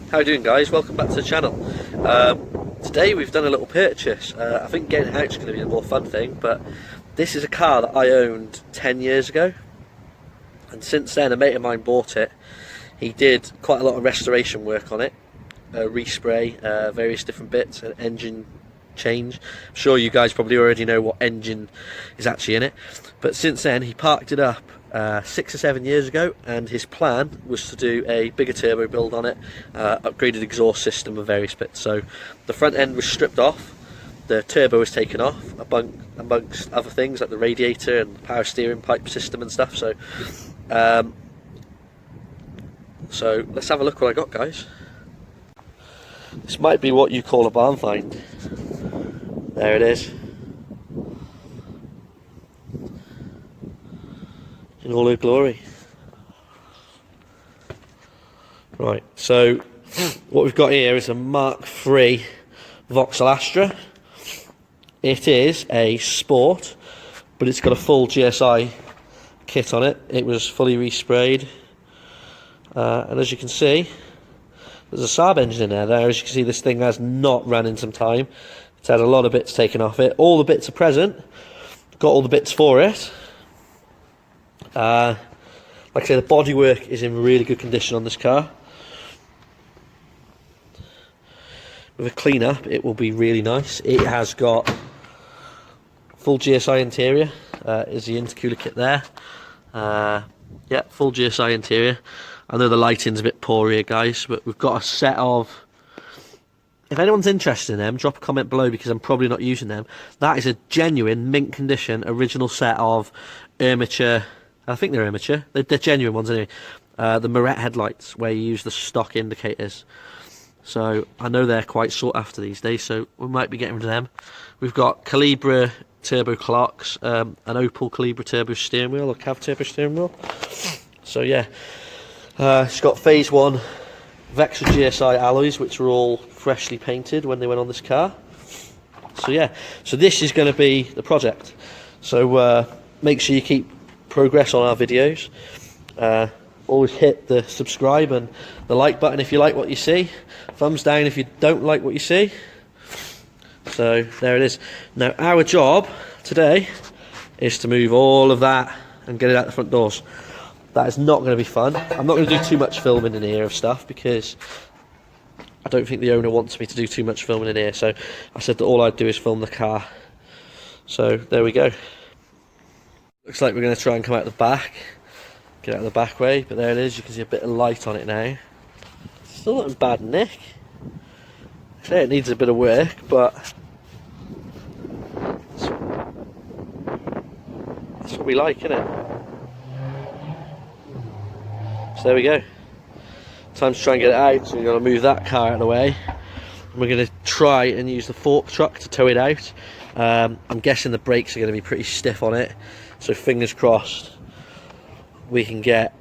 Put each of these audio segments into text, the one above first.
How are you doing, guys? Welcome back to the channel. Today we've done a little purchase. I think getting out is going to be the more fun thing, but this is a car that I owned 10 years ago, and since then a mate of mine bought it. He did quite a lot of restoration work on it, respray, various different bits, an engine change. I'm sure you guys probably already know what engine is actually in it, but since then he parked it up 6 or 7 years ago, and his plan was to do a bigger turbo build on it, upgraded exhaust system and various bits. So the front end was stripped off, the turbo was taken off, amongst other things like the radiator and the power steering pipe system and stuff. So let's have a look what I got, guys. This might be what you call a barn find. There it is, in all her glory. Right, so what we've got here is a Mark III Vauxhall Astra. It is a sport, but it's got a full GSI kit on it. It was fully resprayed, and as you can see, there's a Saab engine in there. As you can see, this thing has not run in some time. It's had a lot of bits taken off it. All the bits are present. Got all the bits for it. Like I say, the bodywork is in really good condition on this car. With a clean up, it will be really nice. It has got full GSI interior. Is the intercooler kit there? Yeah, full GSI interior. I know the lighting's a bit poor here, guys, but we've got a set of... If anyone's interested in them, drop a comment below, because I'm probably not using them. That is a genuine mint condition original set of Armature. I think they're Armature. They're genuine ones anyway. The Moret headlights, where you use the stock indicators. So I know they're quite sought after these days, so we might be getting rid of them. We've got Calibra turbo clocks, an Opel Calibra turbo steering wheel, or Cav turbo steering wheel. So yeah, it's got phase 1 Vexel GSI alloys, which were all freshly painted when they went on this car. So yeah, so this is going to be the project. So make sure you keep progress on our videos. Always hit the subscribe and the like button if you like what you see. Thumbs down if you don't like what you see. So there it is. Now our job today is to move all of that and get it out the front doors. That is not going to be fun. I'm not going to do too much filming in here of stuff, because I don't think the owner wants me to do too much filming in here. So I said that all I'd do is film the car. So there we go. Looks like we're going to try and come out the back. Get out the back way, but there it is. You can see a bit of light on it now. Still not in bad nick. Actually, it needs a bit of work, but that's what we like, isn't it? So there we go. Time to try and get it out. So we're going to move that car out of the way, and we're going to try and use the fork truck to tow it out. I'm guessing the brakes are going to be pretty stiff on it, so fingers crossed we can get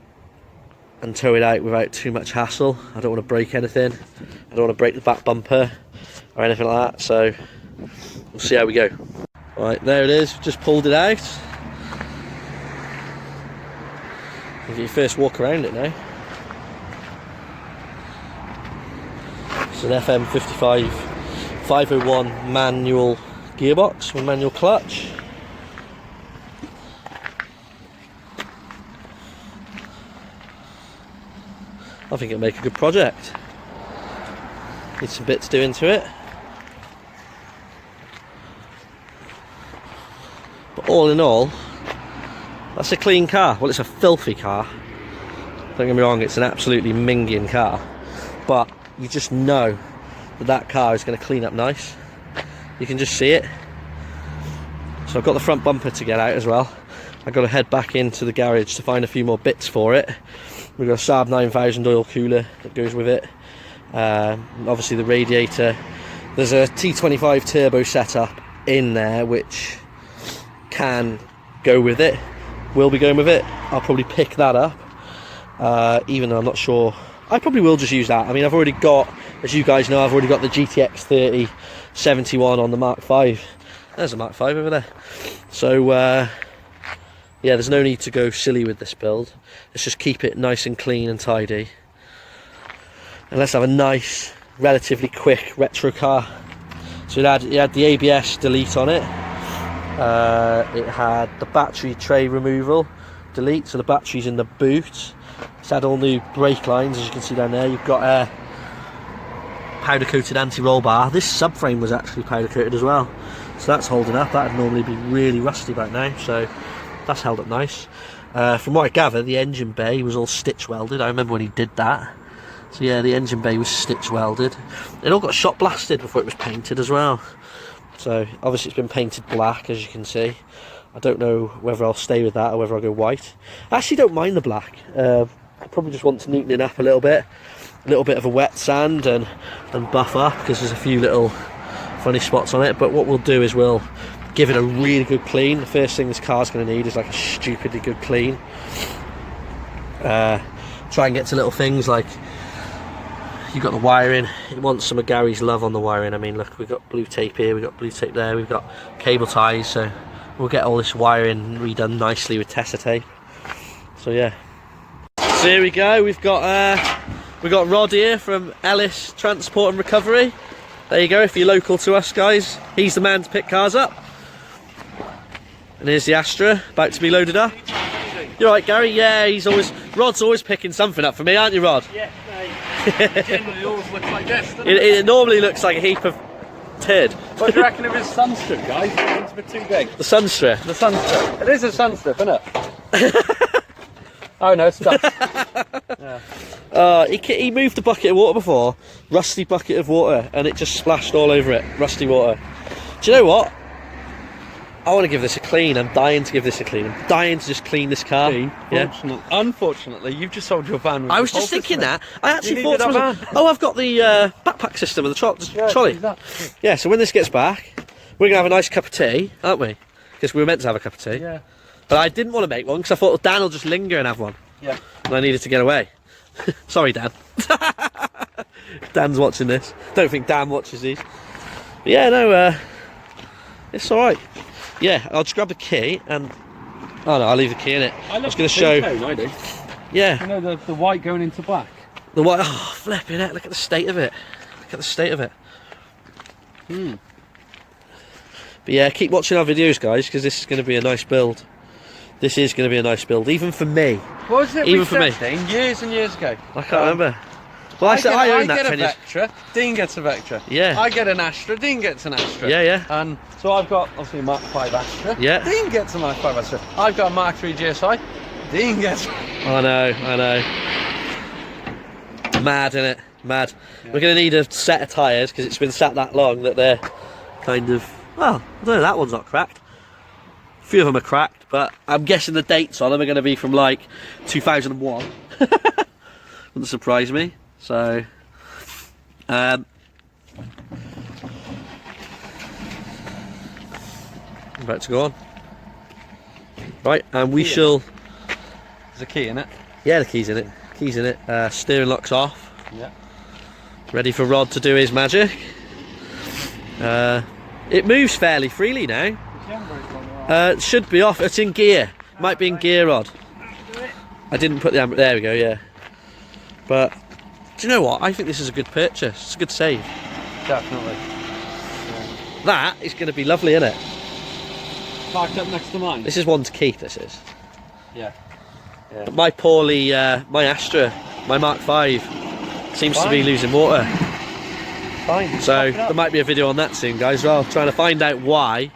and tow it out without too much hassle. I don't want to break anything. I don't want to break the back bumper or anything like that, so we'll see how we go. Right, there it is. Just pulled it out. I'll get you first walk around it now. It's an FM55 501 manual gearbox with manual clutch. I think it'll make a good project. Need some bits doing to it, but all in all, that's a clean car. Well, it's a filthy car, don't get me wrong, it's an absolutely minging car, but you just know that that car is going to clean up nice. You can just see it. So I've got the front bumper to get out as well. I've got to head back into the garage to find a few more bits for it. We've got a Saab 9000 oil cooler that goes with it. Obviously the radiator. There's a T25 turbo setup in there which can go with it. Will be going with it. I'll probably pick that up. Even though I'm not sure. I probably will just use that. I mean, I've already got, as you guys know, I've already got the GTX 3071 on the Mark V. There's a Mark V over there. So yeah, there's no need to go silly with this build. Let's just keep it nice and clean and tidy. And let's have a nice, relatively quick retro car. So it had the ABS delete on it. It had the battery tray removal delete, so the battery's in the boot. It's had all new brake lines, as you can see down there. You've got a powder coated anti-roll bar. This subframe was actually powder coated as well, so that's holding up. That would normally be really rusty right now, so that's held up nice. From what I gather, the engine bay was all stitch welded. I remember when he did that. So yeah, the engine bay was stitch welded. It all got shot blasted before it was painted as well. So obviously it's been painted black, as you can see. I don't know whether I'll stay with that or whether I'll go white. I actually don't mind the black. I probably just want to neaten it up a little bit of a wet sand and buff up, because there's a few little funny spots on it. But what we'll do is we'll give it a really good clean. The first thing this car's going to need is like a stupidly good clean. Try and get to little things like, you've got the wiring. It wants some of Gary's love on the wiring. I mean, look, we've got blue tape here, we've got blue tape there, we've got cable ties, so we'll get all this wiring redone nicely with Tessa tape. So yeah. So here we go, we've got Rod here from Ellis Transport and Recovery. There you go, if you're local to us, guys, he's the man to pick cars up. And here's the Astra, about to be loaded up. You alright, Gary? Yeah, Rod's always picking something up for me, aren't you, Rod? Yeah, generally always looks like this, doesn't it normally looks like a heap of turd. What do you reckon of his sunstrip, guys? It's a bit too big. The sunstrip? The sunstrip. It is a sunstrip, isn't it? Oh no, it's dust. Yeah. He moved a bucket of water before, rusty bucket of water, and it just splashed all over it, rusty water. Do you know what? I want to give this a clean. I'm dying to give this a clean. I'm dying to just clean this car. Yeah. Unfortunately, you've just sold your van. With I was just thinking that. I actually thought to myself, oh, I've got the backpack system of the trolley. Yeah, so when this gets back, we're going to have a nice cup of tea, aren't we? Because we were meant to have a cup of tea. Yeah. But I didn't want to make one because I thought, well, Dan will just linger and have one. Yeah. And I needed to get away. Sorry, Dan. Dan's watching this. Don't think Dan watches these. But yeah, no, it's alright. Yeah, I'll just grab the key and... Oh no, I'll leave the key in it. I was going to show... I do. Yeah. You know, the white going into black? The white... Oh, flipping it. Look at the state of it. Look at the state of it. But yeah, keep watching our videos, guys, because this is going to be a nice build. This is going to be a nice build, even for me. What was it even for me? Years and years ago. I can't remember. Well, I own that 10 years. Vectra, Dean gets a Vectra. Yeah. I get an Astra, Dean gets an Astra. Yeah, yeah. And so I've got, obviously, a Mark 5 Astra. Yeah. Dean gets a Mark 5 Astra. I've got a Mark 3 GSI. Dean gets... I know. Mad, innit? Mad. Yeah. We're going to need a set of tyres, because it's been sat that long that they're kind of... Well, I don't know, that one's not cracked. A few of them are cracked, but I'm guessing the dates on them are going to be from, like, 2001. Wouldn't surprise me. So... I'm about to go on. Right, and we shall... There's a key in it. Yeah, the key's in it. Key's in it. Steering lock's off. Yeah. Ready for Rod to do his magic. It moves fairly freely now. It should be off. It's in gear. Might be in gear, Rod. I didn't put the... There we go, yeah. But... Do you know what? I think this is a good purchase. It's a good save. Definitely. Yeah. That is going to be lovely, isn't it? Parked up next to mine. This is one to keep, this is. Yeah. But my poorly, my Astra, my Mark 5, seems to be losing water. Fine. So there might be a video on that soon, guys, well, trying to find out why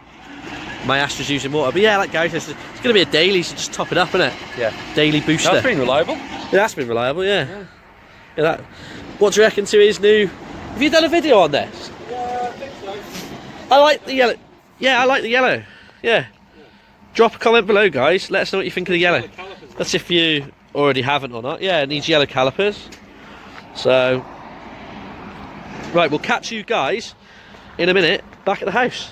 my Astra's using water. But yeah, like Gary says, it's going to be a daily, so just top it up, innit? Yeah. Daily booster. That's been reliable. It has been reliable, yeah. Yeah, what do you reckon to his new... Have you done a video on this? Yeah, I think so. I like the yellow. Yeah, I like the yellow. Yeah. Drop a comment below, guys. Let us know what you think of the yellow. That's if you already haven't or not. Yeah, it needs yellow calipers. So... Right, we'll catch you guys in a minute back at the house.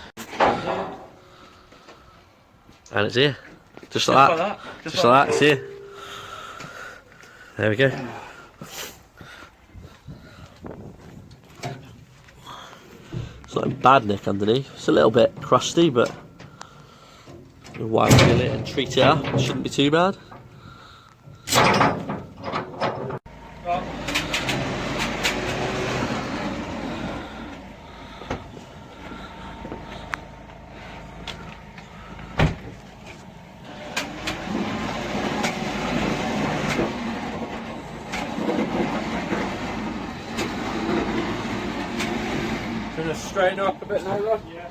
And it's here. Just like that. Just like that, it's here. There we go. It's not a bad nick underneath. It's a little bit crusty, but we'll wipe it and treat it up. It shouldn't be too bad. gonna straighten her up a bit now, Rod? Yeah.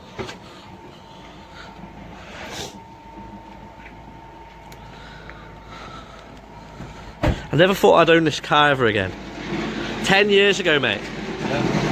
I never thought I'd own this car ever again. 10 years ago, mate. Yeah.